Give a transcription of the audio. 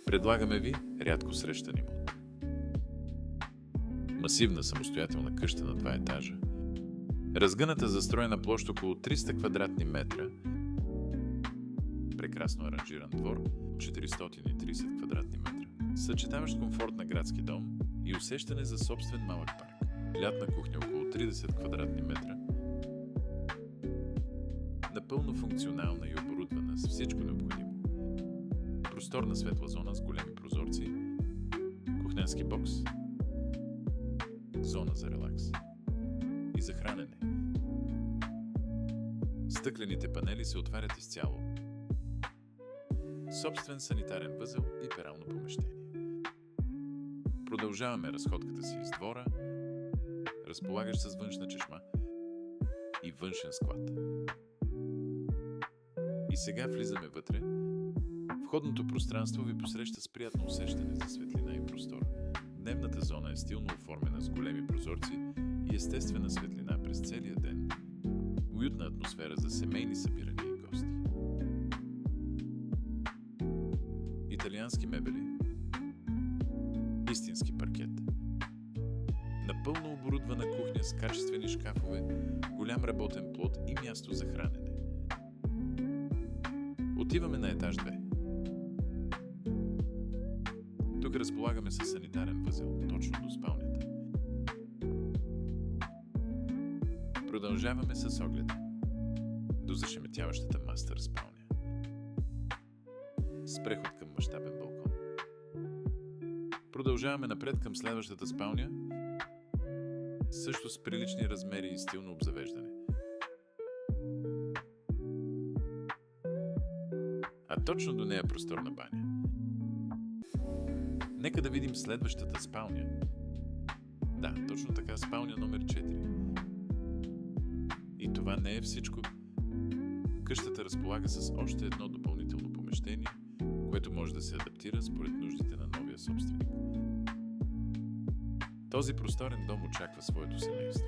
Предлагаме ви рядко срещан имот. Масивна самостоятелна къща на 2 етажа, разгъната застроена площ около 300 квадратни метра, прекрасно аранжиран двор 430 квадратни метра, съчетаващ комфорт на градски дом и усещане за собствен малък парк, лятна кухня около 30 квадратни метра, напълно функционална и оборудвана с всичко необходимо. Просторна светла зона с големи прозорци, кухненски бокс, зона за релакс и за хранене. Стъклените панели се отварят изцяло. Собствен санитарен възел и перално помещение. Продължаваме разходката си из двора, разполагащ с външна чешма и външен склад. И сега влизаме вътре. Входното пространство ви посреща с приятно усещане за светлина и простор. Дневната зона е стилно оформена с големи прозорци и естествена светлина през целия ден. Уютна атмосфера за семейни събирания и гости. Италиански мебели. Истински паркет. Напълно оборудвана кухня с качествени шкафове, голям работен плод и място за хранене. Отиваме на етаж 2. Тук разполагаме със санитарен възел, точно до спалнята. Продължаваме с оглед до зашеметяващата мастер спалня. С преход към мащабен балкон. Продължаваме напред към следващата спалня, също с прилични размери и стилно обзавеждане. А точно до нея просторна баня. Нека да видим следващата спалня. Да, точно така, спалня номер 4. И това не е всичко. Къщата разполага с още едно допълнително помещение, което може да се адаптира според нуждите на новия собственик. Този просторен дом очаква своето семейство.